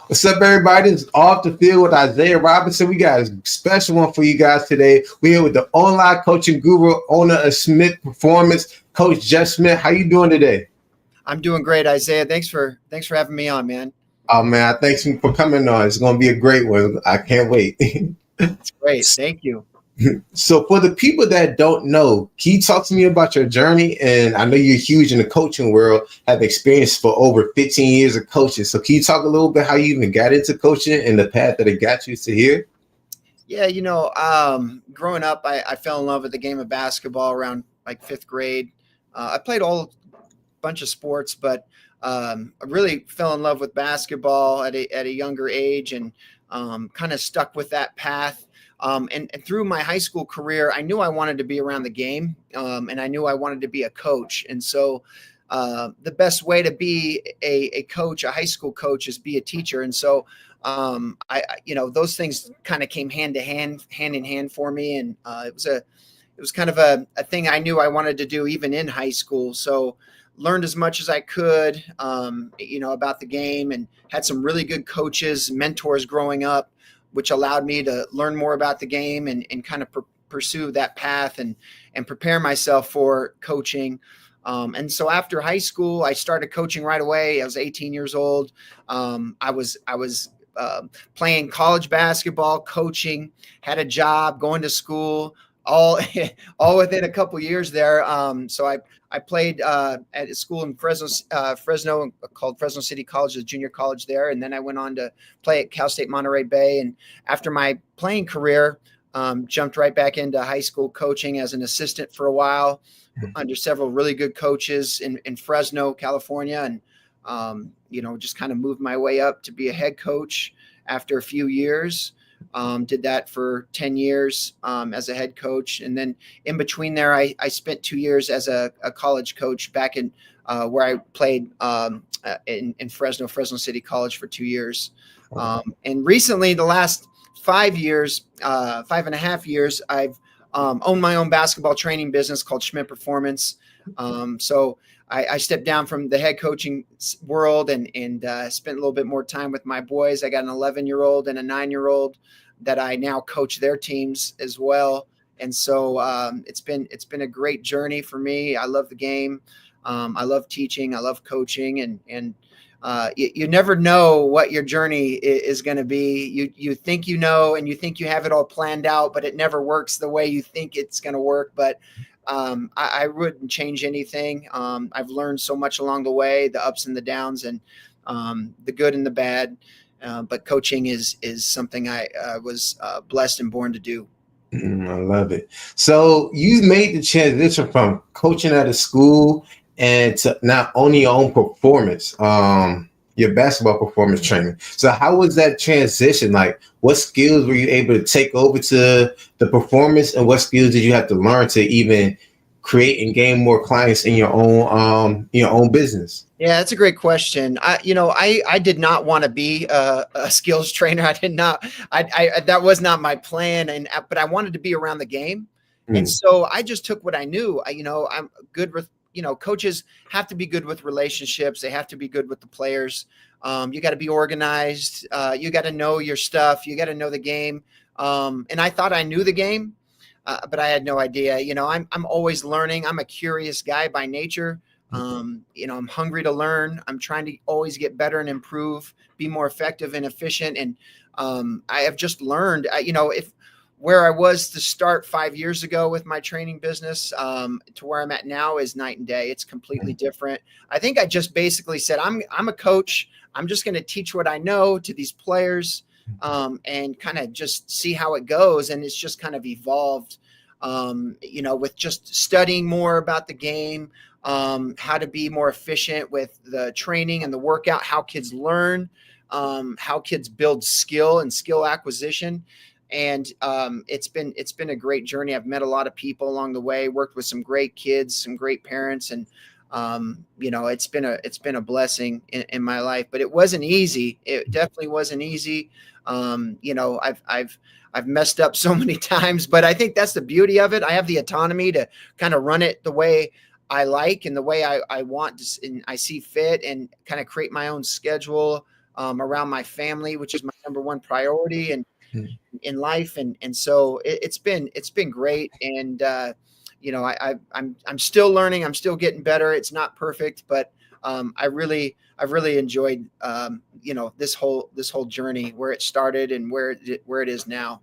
What's up, everybody? It's Off the Field with Isaiah Robinson. We got a special one for you guys today. We're here with the online coaching guru, owner of Schmidt Performance, Coach Jeff Schmidt. How you doing today? I'm doing great, Isaiah. Thanks for having me on, man. Oh, man, thanks for coming on. It's going to be a great one. I can't wait. It's great. Thank you. So for the people that don't know, can you talk to me about your journey? And I know you're huge in the coaching world, have experience for over 15 years of coaching. So can you talk a little bit how you even got into coaching and the path that it got you to here? Yeah, growing up, I fell in love with the game of basketball around like fifth grade. I played all bunch of sports, but I really fell in love with basketball at a younger age and kind of stuck with that path. And through my high school career, I knew I wanted to be around the game, and I knew I wanted to be a coach. And so the best way to be a coach, a high school coach, is be a teacher. And so those things kind of came hand in hand for me. And it was kind of a thing I knew I wanted to do even in high school. So learned as much as I could, about the game, and had some really good coaches, mentors growing up, which allowed me to learn more about the game and kind of pursue that path and prepare myself for coaching. And so after high school, I started coaching right away. I was 18 years old. I was playing college basketball, coaching, had a job, going to school, all within a couple years there. So I played at a school in Fresno called Fresno City College, a junior college there. And then I went on to play at Cal State Monterey Bay. And after my playing career, jumped right back into high school coaching as an assistant for a while under several really good coaches in Fresno, California. And, just kind of moved my way up to be a head coach after a few years. Did that for 10 years as a head coach. And then in between there, I spent 2 years as a college coach back in where I played in Fresno City College for 2 years. And recently, the last 5 years, 5.5 years, I've owned my own basketball training business called Schmidt Performance. So I stepped down from the head coaching world and spent a little bit more time with my boys. I got an 11-year-old and a 9-year-old that I now coach their teams as well. And so it's been a great journey for me. I love the game. I love teaching. I love coaching, and you never know what your journey is going to be. You think you know, and you think you have it all planned out, but it never works the way you think it's going to work. But I wouldn't change anything. I've learned so much along the way, the ups and the downs, and the good and the bad. But coaching is something I was blessed and born to do. I love it. So you made the transition from coaching at a school and to not only your own performance, your basketball performance training. So how was that transition? Like, what skills were you able to take over to the performance, and what skills did you have to learn to even create and gain more clients in your own business? Yeah, that's a great question. I did not want to be a skills trainer. I did not. That was not my plan. But I wanted to be around the game, and so I just took what I knew. I'm good with. Coaches have to be good with relationships. They have to be good with the players. You got to be organized. You got to know your stuff. You got to know the game. And I thought I knew the game, but I had no idea. I'm always learning. I'm a curious guy by nature. I'm hungry to learn. I'm trying to always get better and improve, be more effective and efficient. And I have just learned, if where I was to start 5 years ago with my training business to where I'm at now is night and day. It's completely different. I think I just basically said, I'm a coach. I'm just going to teach what I know to these players and kind of just see how it goes. And it's just kind of evolved, with just studying more about the game, how to be more efficient with the training and the workout, how kids learn, how kids build skill and skill acquisition. And it's been a great journey. I've met a lot of people along the way, worked with some great kids, some great parents, and it's been a blessing in my life. But it wasn't easy. It definitely wasn't easy. I've messed up so many times, but I think that's the beauty of it. I have the autonomy to kind of run it the way I like and the way I want to, and I see fit, and kind of create my own schedule. around my family, which is my number one priority and Mm. in life. And so it's been great. And, I'm still learning. I'm still getting better. It's not perfect, but I've really enjoyed, this whole journey, where it started and where it is now.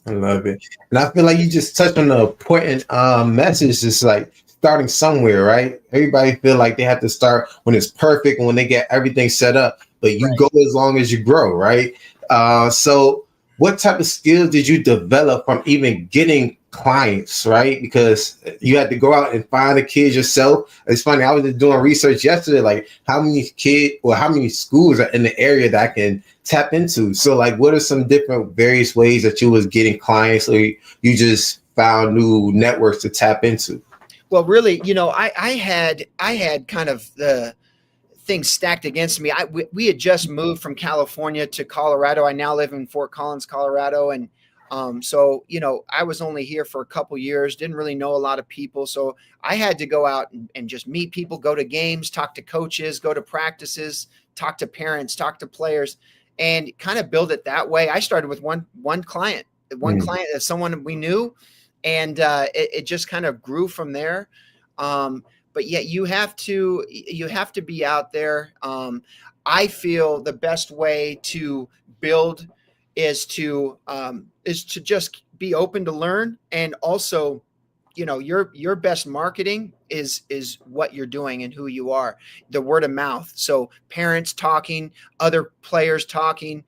I love it. And I feel like you just touched on the important message. It's like starting somewhere, right? Everybody feel like they have to start when it's perfect and when they get everything set up, but you Right. go as long as you grow, right? So what type of skills did you develop from even getting clients, right? Because you had to go out and find the kids yourself. It's funny, I was just doing research yesterday, like how many kids or how many schools are in the area that I can tap into. So like what are some different various ways that you was getting clients, or you just found new networks to tap into? Well, really, I had kind of the things stacked against me. We had just moved from California to Colorado. I now live in Fort Collins, Colorado, and so I was only here for a couple years. Didn't really know a lot of people, so I had to go out and just meet people, go to games, talk to coaches, go to practices, talk to parents, talk to players, and kind of build it that way. I started with one client, Mm. someone we knew, and it just kind of grew from there. But yet you have to be out there. I feel the best way to build is to just be open to learn, and also your best marketing is what you're doing and who you are, the word of mouth. So parents talking, other players talking,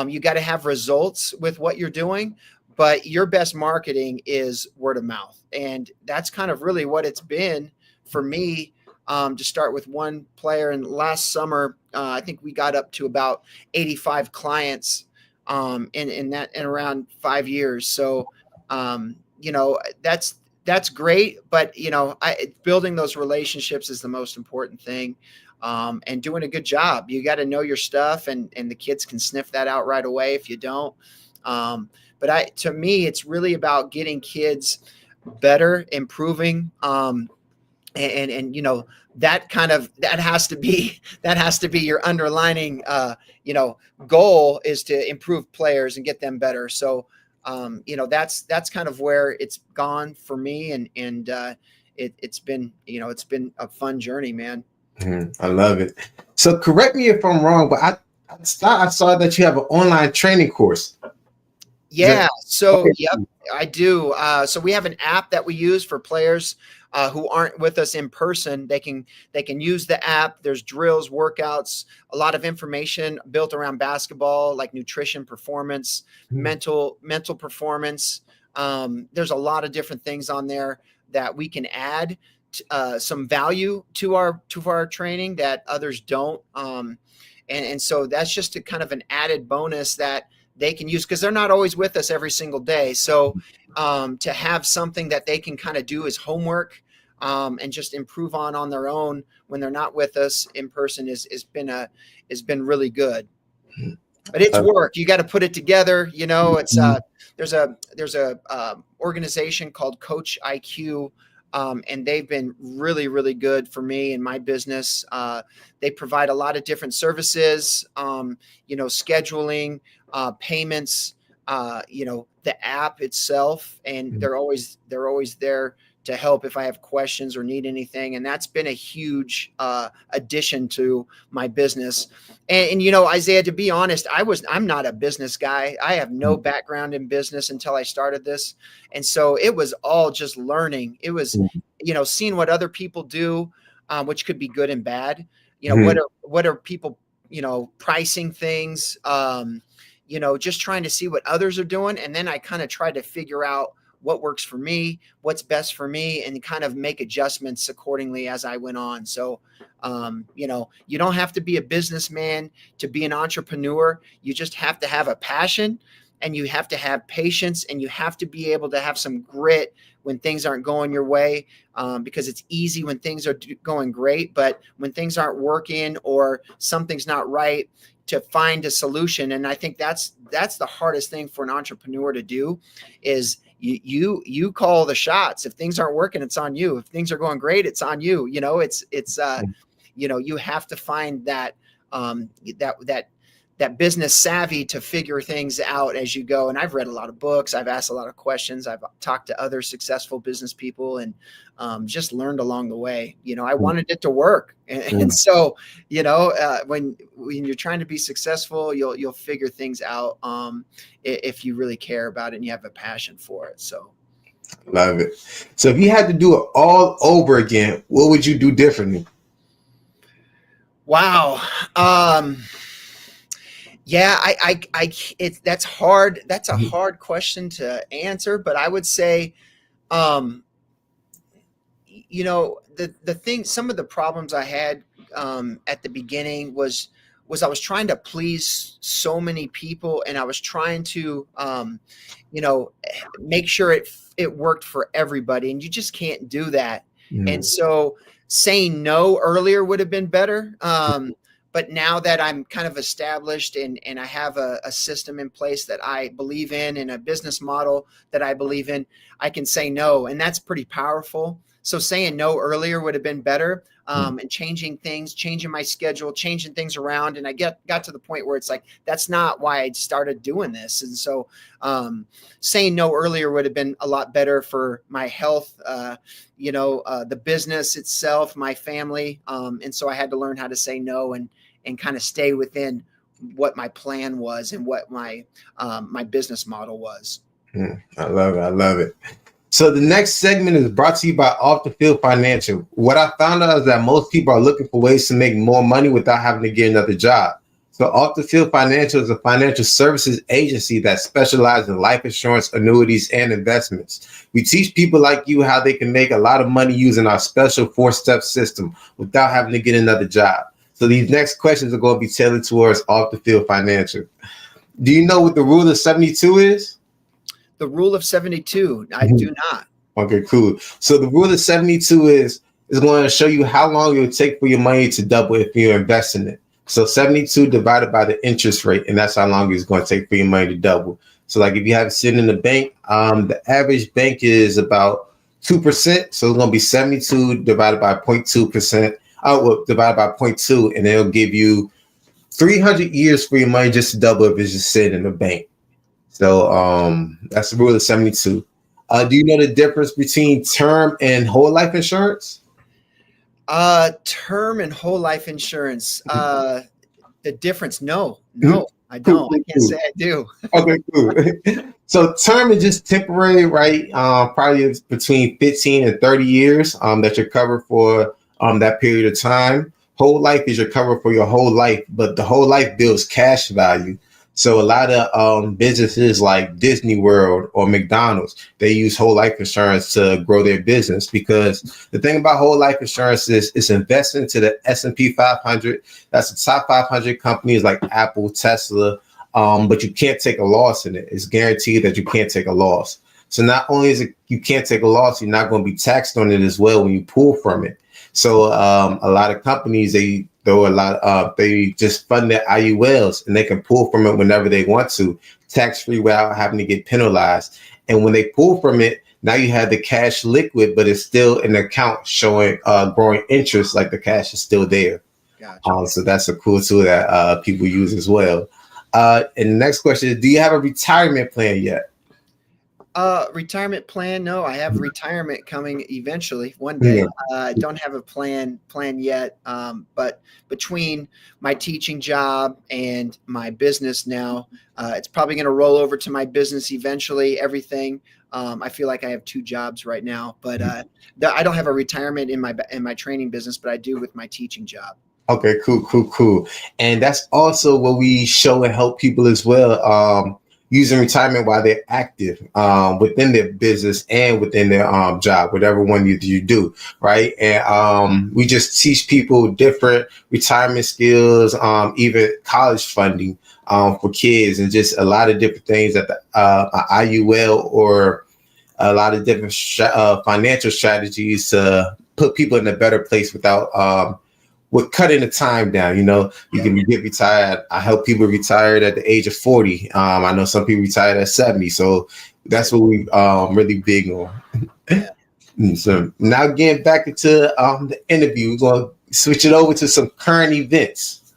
you got to have results with what you're doing, but your best marketing is word of mouth. And that's kind of really what it's been for me, to start with one player. And last summer, I think we got up to about 85 clients, in around 5 years. So, that's great. But, building those relationships is the most important thing. And doing a good job. You got to know your stuff, and the kids can sniff that out right away if you don't. But to me, it's really about getting kids better, improving, and that has to be your underlining goal, is to improve players and get them better. So that's kind of where it's gone for me, and it's been a fun journey, man. Mhm. I love it. So correct me if I'm wrong, but I saw that you have an online training course. Is that Yeah. So, okay? yep, I do. So we have an app that we use for players who aren't with us in person. They can use the app. There's drills, workouts, a lot of information built around basketball, like nutrition, performance, Mhm. mental performance. There's a lot of different things on there that we can add some value to our training that others don't. And so that's just a kind of an added bonus that they can use, because they're not always with us every single day. So to have something that they can kind of do as homework, and just improve on their own when they're not with us in person, has been really good. But it's Uh, work. You got to put it together. It's there's a organization called Coach IQ, and they've been really, really good for me and my business. They provide a lot of different services, scheduling, payments, the app itself, and they're always there to help if I have questions or need anything. And that's been a huge addition to my business. And Isaiah, to be honest, I'm not a business guy. I have no background in business until I started this. And so it was all just learning. It was, seeing what other people do, which could be good and bad. mhm. What are people, pricing things, just trying to see what others are doing. And then I kind of try to figure out what works for me, what's best for me, and kind of make adjustments accordingly as I went on. So, you don't have to be a businessman to be an entrepreneur. You just have to have a passion, and you have to have patience, and you have to be able to have some grit when things aren't going your way, because it's easy when things are going great, but when things aren't working or something's not right, to find a solution. And I think that's the hardest thing for an entrepreneur to do, is you call the shots. If things aren't working, it's on you. If things are going great, it's on you. You have to find that that business savvy to figure things out as you go. And I've read a lot of books. I've asked a lot of questions. I've talked to other successful business people and just learned along the way. I wanted it to work. And so, when you're trying to be successful, you'll figure things out if you really care about it and you have a passion for it. So. Love it. So if you had to do it all over again, what would you do differently? Wow. Yeah, that's hard. That's a hard question to answer, but I would say, the thing, some of the problems I had at the beginning was I was trying to please so many people, and I was trying to, make sure it worked for everybody, and you just can't do that. And so saying no earlier would have been better. But now that I'm kind of established and I have a system in place that I believe in and a business model that I believe in, I can say no. And that's pretty powerful. So saying no earlier would have been better, and changing my schedule, changing things around. And I got to the point where it's like, that's not why I started doing this. And so saying no earlier would have been a lot better for my health, the business itself, my family. And so I had to learn how to say no and kind of stay within what my plan was and what my business model was. I love it. I love it. So the next segment is brought to you by Off the Field Financial. What I found out is that most people are looking for ways to make more money without having to get another job. So Off the Field Financial is a financial services agency that specializes in life insurance, annuities, and investments. We teach people like you how they can make a lot of money using our special 4-step system without having to get another job. So these next questions are going to be tailored towards Off the Field Financial. Do you know what the rule of 72 is? The rule of 72. I do not. Okay, cool. So the rule of 72 is going to show you how long it will take for your money to double if you invest in it. So 72 divided by the interest rate, and that's how long it's going to take for your money to double. So like if you have it sitting in the bank, the average bank is about 2%. So it's going to be 72 divided by 0.2%. Divided by 0.2, and it'll give you 300 years for your money just to double if it's just sitting in the bank. So that's the rule of 72. Do you know the difference between term and whole life insurance? Term and whole life insurance. The difference? No, I don't. I can't say I do. Okay, cool. So term is just temporary, right? Probably between 15 and 30 years that you're covered for that period of time. Whole life is your cover for your whole life, but the whole life builds cash value. So a lot of businesses like Disney World or McDonald's, they use whole life insurance to grow their business, because the thing about whole life insurance is it's invested into the S&P 500. That's the top 500 companies like Apple, Tesla, but you can't take a loss in it. It's guaranteed that you can't take a loss. So not only is it you can't take a loss, you're not going to be taxed on it as well when you pull from it. So a lot of companies, they just fund their IULs and they can pull from it whenever they want to, tax-free without having to get penalized. And when they pull from it, now you have the cash liquid, but it's still an account showing growing interest, like the cash is still there. Gotcha. So that's a cool tool that people use as well. And the next question is, do you have a retirement plan yet? Retirement plan? No, I have retirement coming eventually one day. I don't have a plan yet. But between my teaching job and my business now, it's probably going to roll over to my business eventually. Everything. I feel like I have 2 jobs right now, but I don't have a retirement in my training business, but I do with my teaching job. Okay, cool. And that's also what we show and help people as well. Using retirement while they're active within their business and within their job, whatever one you do, right? And we just teach people different retirement skills, even college funding for kids, and just a lot of different things that the IUL or a lot of different financial strategies to put people in a better place without with cutting the time down. You can get retired. I help people retired at the age of 40. I know some people retired at 70. So that's what we really big on. So now getting back into the interview, we're going to switch it over to some current events.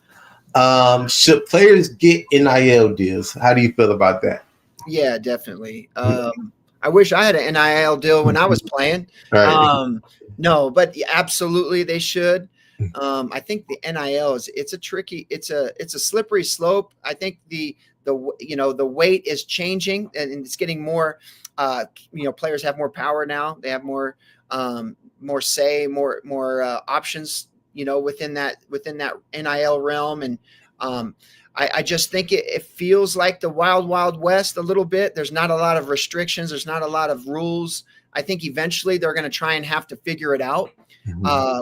Should players get NIL deals? How do you feel about that? Yeah, definitely. I wish I had an NIL deal when I was playing. Right. No, but absolutely they should. I think the NIL it's a tricky, it's a slippery slope. I think the weight is changing and it's getting more. Players have more power now. They have more say, more options. Within that NIL realm, and I just think it feels like the wild, wild west a little bit. There's not a lot of restrictions. There's not a lot of rules. I think eventually they're going to try and have to figure it out,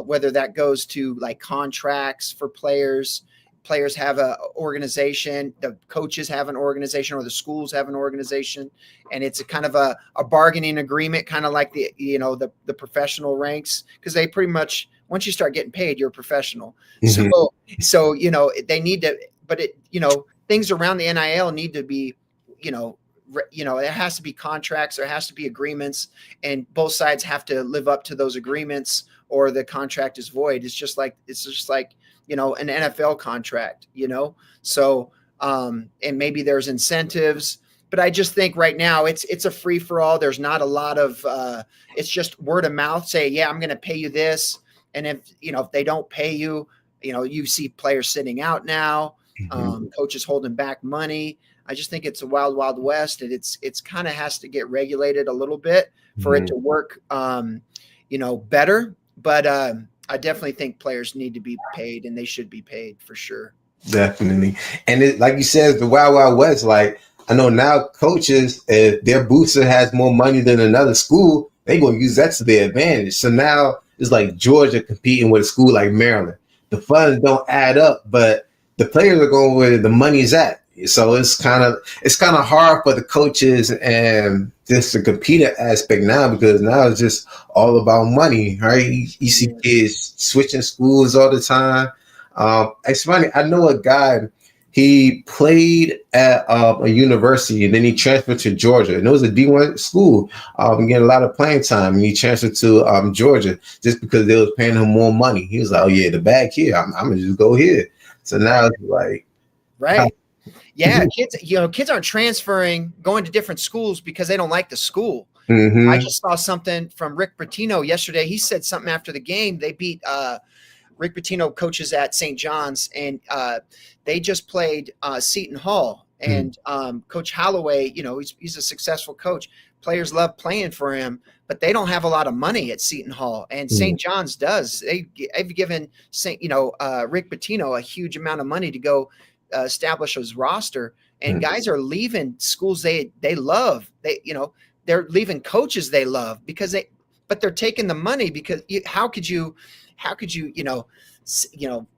whether that goes to like contracts for players. Players have a organization, the coaches have an organization, or the schools have an organization, and it's a kind of a bargaining agreement, kind of like the professional ranks, because they pretty much, once you start getting paid, you're a professional. Mhm. So they need to, but things around the NIL need to be, there has to be contracts, there has to be agreements, and both sides have to live up to those agreements, or the contract is void. It's just like an NFL contract. So and maybe there's incentives, but I just think right now it's a free for all. There's not a lot of it's just word of mouth. Say, yeah, I'm going to pay you this, and if they don't pay you, you see players sitting out now, coaches holding back money. I just think it's a wild, wild west, and it's kind of has to get regulated a little bit for it to work, better. But I definitely think players need to be paid, and they should be paid for sure. Definitely. And like you said, the Wild Wild West, like I know now coaches, if their booster has more money than another school, they going to use that to their advantage. So now it's like Georgia competing with a school like Maryland. The funds don't add up, but the players are going where the money's at. So it's kind of hard for the coaches and just the competing aspect now, because now it's just all about money, right? You see kids switching schools all the time. It's funny. I know a guy. He played at a university, and then he transferred to Georgia, and it was a D1 school. Getting a lot of playing time, and he transferred to Georgia just because they was paying him more money. He was like, "Oh yeah, the bag here. I'm gonna just go here." So now it's like, right. Yeah, kids aren't transferring, going to different schools because they don't like the school. I just saw something from Rick Pitino yesterday. He said something after the game. They beat Rick Pitino coaches at St. John's, and they just played Seton Hall. And Coach Holloway, he's a successful coach. Players love playing for him, but they don't have a lot of money at Seton Hall, and St. John's does. They've given Rick Pitino a huge amount of money to go establish his roster, and guys are leaving schools they love. They're leaving coaches they love but they're taking the money, because how could you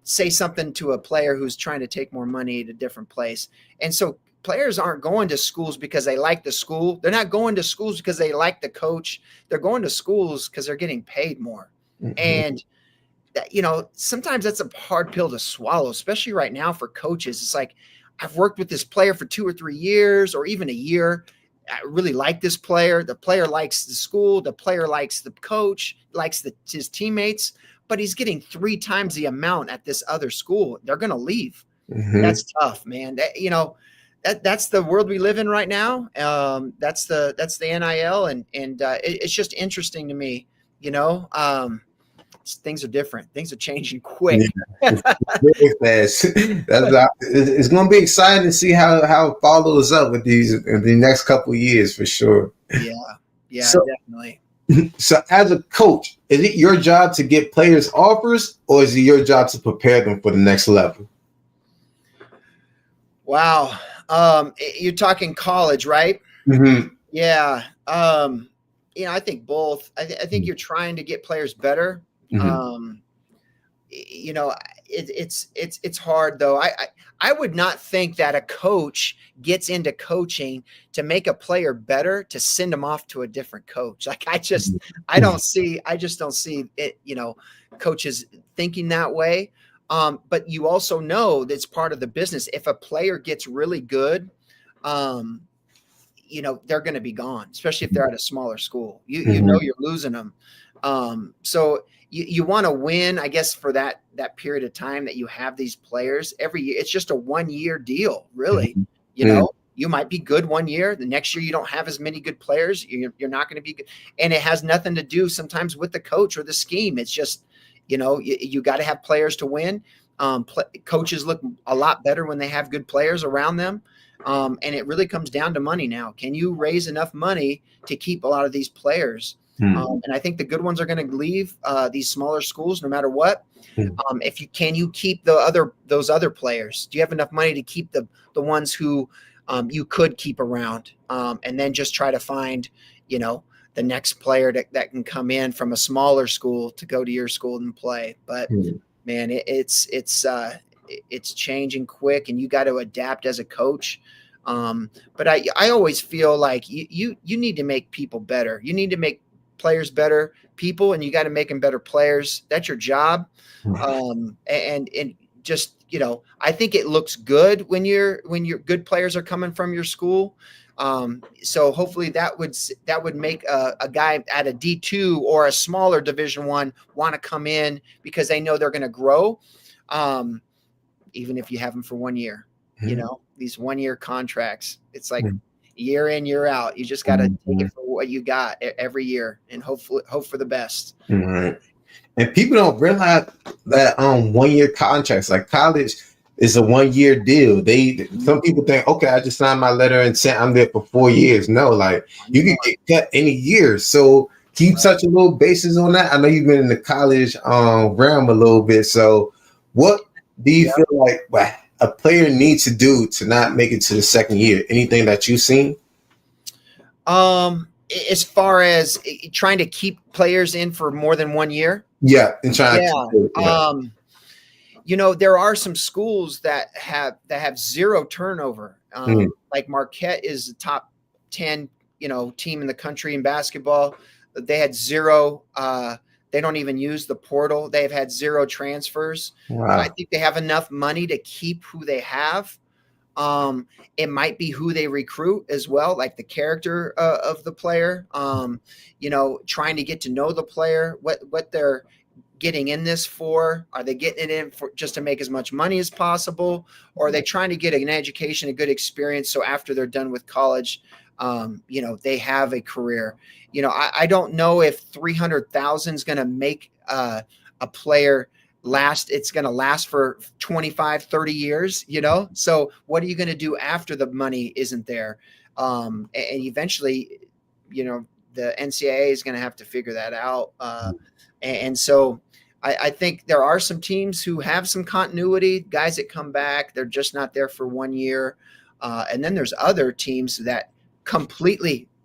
say something to a player who's trying to take more money at a different place? And so players aren't going to schools because they like the school. They're not going to schools because they like the coach. They're going to schools because they're getting paid more. And sometimes that's a hard pill to swallow, especially right now for coaches. It's like, I've worked with this player for 2 or 3 years, or even a year. I really like this player. The player likes the school. The player likes the coach, likes his teammates, but he's getting 3 times the amount at this other school. They're going to leave. That's tough, man. That's the world we live in right now. That's the NIL, and it's just interesting to me. Things are different. Things are changing quick. Yeah, very fast. It's going to be exciting to see how it follows up with these in the next couple of years, for sure. Yeah, so, definitely. So, as a coach, is it your job to get players offers, or is it your job to prepare them for the next level? Wow, you're talking college, right? Yeah. I think both. I think you're trying to get players better. It's hard though. I would not think that a coach gets into coaching to make a player better, to send them off to a different coach. Like I just don't see it, coaches thinking that way. But you also know that's part of the business. If a player gets really good, they're going to be gone, especially if they're at a smaller school. You know you're losing them. So you want to win, I guess, for that period of time that you have these players every year. It's just a 1-year deal, really. You know, you might be good 1 year. The next year you don't have as many good players. You're not going to be good. And it has nothing to do sometimes with the coach or the scheme. It's just, you got to have players to win. Coaches look a lot better when they have good players around them. And it really comes down to money now. Can you raise enough money to keep a lot of these players? And I think the good ones are going to leave these smaller schools no matter what. Can you keep those other players? Do you have enough money to keep the ones who you could keep around, and then just try to find, the next player that can come in from a smaller school to go to your school and play. But man, it's changing quick, and you got to adapt as a coach. But I always feel like you need to make people better. You need to make players better people, and you got to make them better players. That's your job. And just, I think it looks good when your good players are coming from your school. So hopefully that would make a guy at a D2 or a smaller Division I want to come in because they know they're going to grow. Even if you have them for 1 year, these 1-year contracts, it's like year in, year out. You just got to take it for what you got every year and hope for the best. Right. And people don't realize that 1-year contracts, like college, is a 1-year deal. Some people think, okay, I just signed my letter and said I'm there for 4 years. No, like you can get cut any year. So can you touch a little basis on that? I know you've been in the college realm a little bit. So what do you feel like a player needs to do to not make it to the second year? Anything that you've seen? As far as trying to keep players in for more than 1 year. Yeah. And trying to there are some schools that have zero turnover. Like Marquette is the top 10, team in the country in basketball. They had zero. They don't even use the portal. They've had zero transfers. Wow. I think they have enough money to keep who they have. It might be who they recruit as well, like the character of the player, trying to get to know the player, what they're getting in this for. Are they getting it in for just to make as much money as possible? Or are they trying to get an education, a good experience, so after they're done with college, they have a career? I don't know if 300,000 is going to make a player last. It's going to last for 25, 30 years, so what are you going to do after the money isn't there? And eventually, the NCAA is going to have to figure that out. And so I think there are some teams who have some continuity, guys that come back, they're just not there for 1 year. And then there's other teams that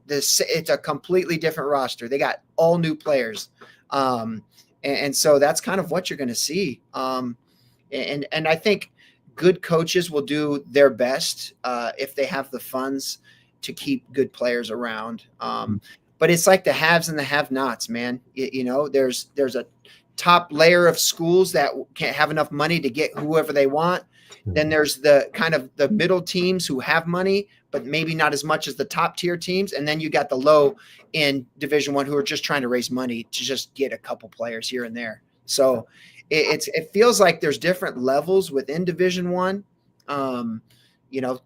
it's a completely different roster. They got all new players. And so that's kind of what you're going to see. And I think good coaches will do their best if they have the funds to keep good players around. But it's like the haves and the have-nots, man. There's a top layer of schools that can't have enough money to get whoever they want. Then there's the kind of the middle teams who have money, but maybe not as much as the top tier teams. And then you got the low in Division I who are just trying to raise money to just get a couple players here and there. So it feels like there's different levels within Division I.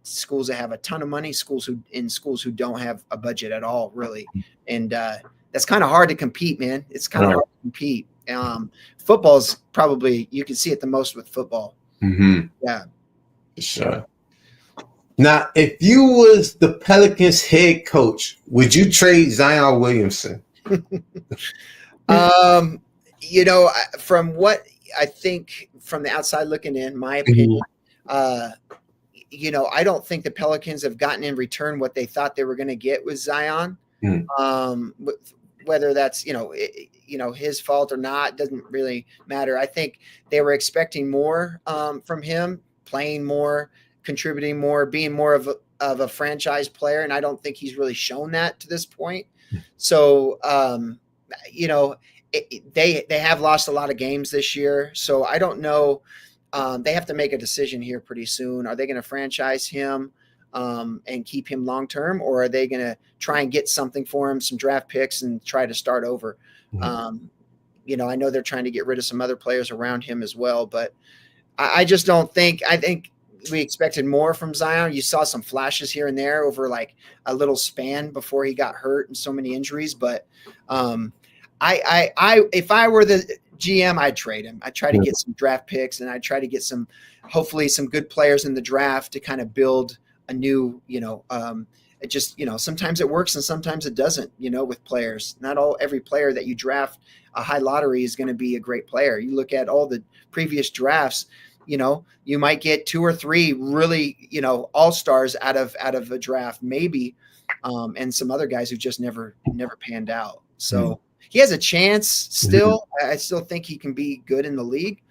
Schools that have a ton of money, schools who don't have a budget at all, really. And that's kind of hard to compete, man. It's kind of hard to compete. Football's probably, you can see it the most with football. Yeah. Sure. Now, if you was the Pelicans head coach, would you trade Zion Williamson? From what I think from the outside looking in, my opinion, I don't think the Pelicans have gotten in return what they thought they were going to get with Zion. Whether that's, his fault or not, doesn't really matter. I think they were expecting more from him, playing more, contributing more, being more of a franchise player. And I don't think he's really shown that to this point. So, they have lost a lot of games this year. So I don't know. They have to make a decision here pretty soon. Are they going to franchise him and keep him long-term, or are they going to try and get something for him, some draft picks, and try to start over? I know they're trying to get rid of some other players around him as well, but I just don't think. I think we expected more from Zion. You saw some flashes here and there over like a little span before he got hurt and so many injuries. But if I were the GM, I'd trade him. I'd try to get some draft picks, and I'd try to get hopefully some good players in the draft to kind of build a new, it just, sometimes it works and sometimes it doesn't, with players. Not every player that you draft a high lottery is going to be a great player. You look at all the previous drafts, you might get 2 or 3 really, all-stars out of a draft, maybe, and some other guys who just never panned out. So he has a chance still. I still think he can be good in the league,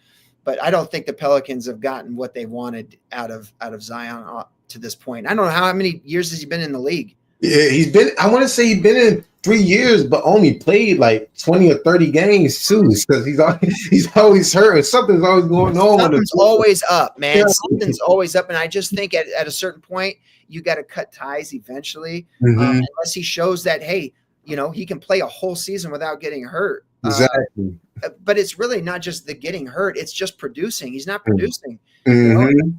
but I don't think the Pelicans have gotten what they wanted out of Zion to this point. I don't know how many years has he been in the league. Yeah, I want to say he's been in 3 years, but only played like 20 or 30 games too, because he's always hurt and something's always going on. Something's always up, man. Yeah. Something's always up, and I just think at a certain point you got to cut ties eventually, unless he shows that, hey, he can play a whole season without getting hurt. Exactly. But it's really not just the getting hurt; it's just producing. He's not producing.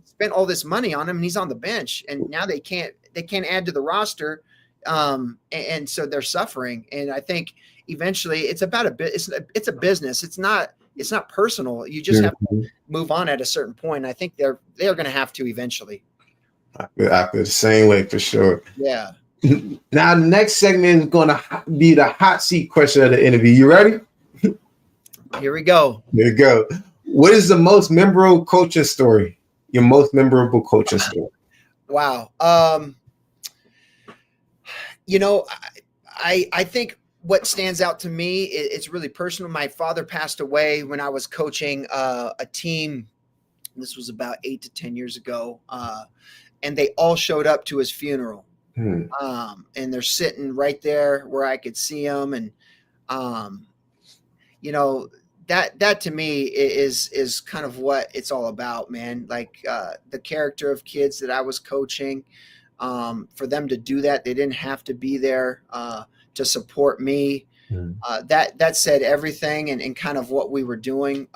Spent all this money on him, and he's on the bench, and now they can't add to the roster. And so they're suffering. And I think eventually it's about it's a business. It's not personal. You just have to move on at a certain point. I think they're going to have to eventually. I feel the same way for sure. Yeah. Now the next segment is going to be the hot seat question of the interview. You ready? Here we go. There you go. What is the most memorable coaching story? Your most memorable coaching story? Wow. I think what stands out to me, it's really personal. My father passed away when I was coaching a team. This was about 8 to 10 years ago. And they all showed up to his funeral. And they're sitting right there where I could see them. And, that to me is kind of what it's all about, man. Like the character of kids that I was coaching. For them to do that, they didn't have to be there to support me. That said everything, and kind of what we were doing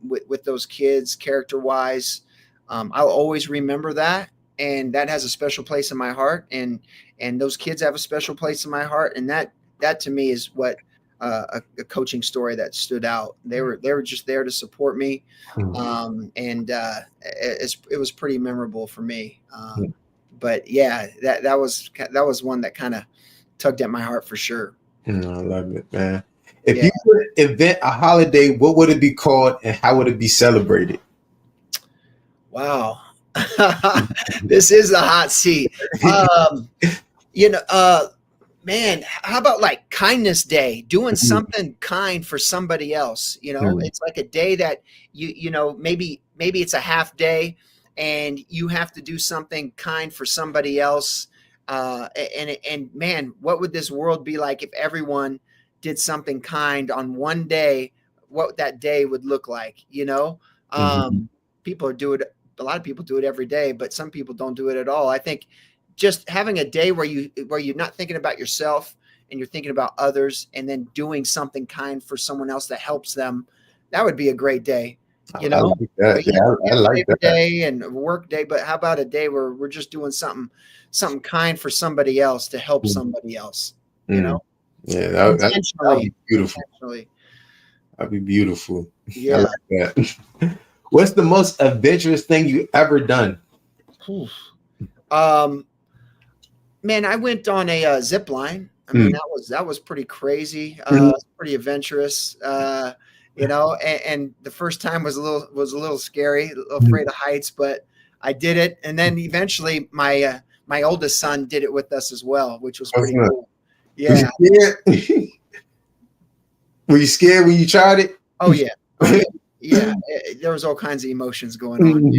with those kids, character-wise. I'll always remember that, and that has a special place in my heart. And those kids have a special place in my heart, and that to me is what a coaching story that stood out. They were just there to support me, and it was pretty memorable for me. But yeah, that was one that kind of tugged at my heart for sure. I love it, man. If you could invent a holiday, what would it be called, and how would it be celebrated? Wow, this is the hot seat. Man, how about like Kindness Day? Doing something kind for somebody else. It's like a day that maybe it's a half day, and you have to do something kind for somebody else. And man, what would this world be like if everyone did something kind on one day? What that day would look like, People do it. A lot of people do it every day, but some people don't do it at all. I think just having a day where you're not thinking about yourself and you're thinking about others, and then doing something kind for someone else that helps them, that would be a great day. I like that. Yeah, I like that. Day and a work day, but how about a day where we're just doing something kind for somebody else to help somebody else? Yeah, that'd be beautiful. That'd be beautiful. Yeah, I like that. What's the most adventurous thing you ever done? Man, I went on a zip line. I mean, that was pretty crazy. Pretty adventurous. And the first time was a little scary, a little afraid of heights, but I did it. And then eventually my oldest son did it with us as well, which was pretty cool. Yeah. Were you scared when you tried it? Oh yeah. Yeah. There was all kinds of emotions going on.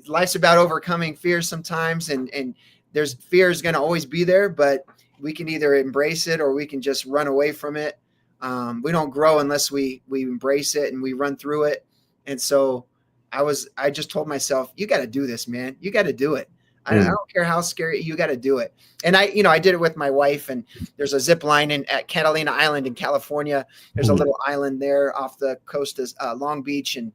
Life's about overcoming fears sometimes, and there's fear is going to always be there, but we can either embrace it or we can just run away from it. We don't grow unless we embrace it and we run through it. And so I just told myself, you got to do this, man. You got to do it. I don't care how scary, you got to do it. And I did it with my wife, and there's a zip line at Catalina Island in California. There's a little island there off the coast of Long Beach, and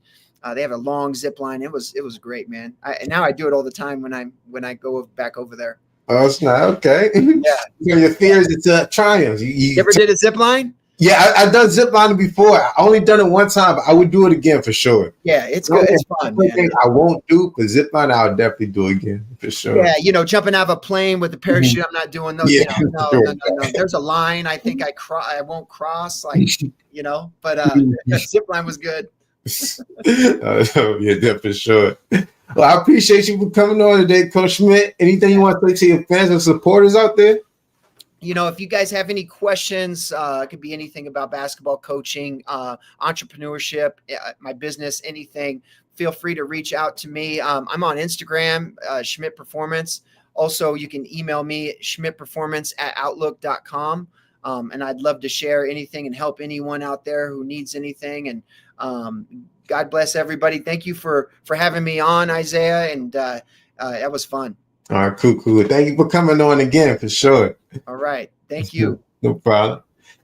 they have a long zip line. It was great, man. And now I do it all the time when I go back over there. Oh, it's not okay. Yeah. So your fears, it's a triumph. You ever did a zip line? Yeah, I've done zip lining before. I only done it one time, but I would do it again for sure. Yeah, it's good. It's fun, man. I won't do, but zip line I'll definitely do again for sure. Yeah, jumping out of a plane with the parachute. I'm not doing those. Yeah, No. There's a line. I think I won't cross. But zip line was good. Yeah, for sure. Well, I appreciate you for coming on today, Coach Schmidt. Anything you want to say to your fans and supporters out there? If you guys have any questions, it could be anything about basketball coaching, entrepreneurship, my business, anything, feel free to reach out to me. I'm on Instagram, Schmidt Performance. Also, you can email me, schmidtperformance@outlook.com. And I'd love to share anything and help anyone out there who needs anything. And God bless everybody. Thank you for having me on, Isaiah. And that was fun. All right, cool. Thank you for coming on again, for sure. All right. Thank you. No problem.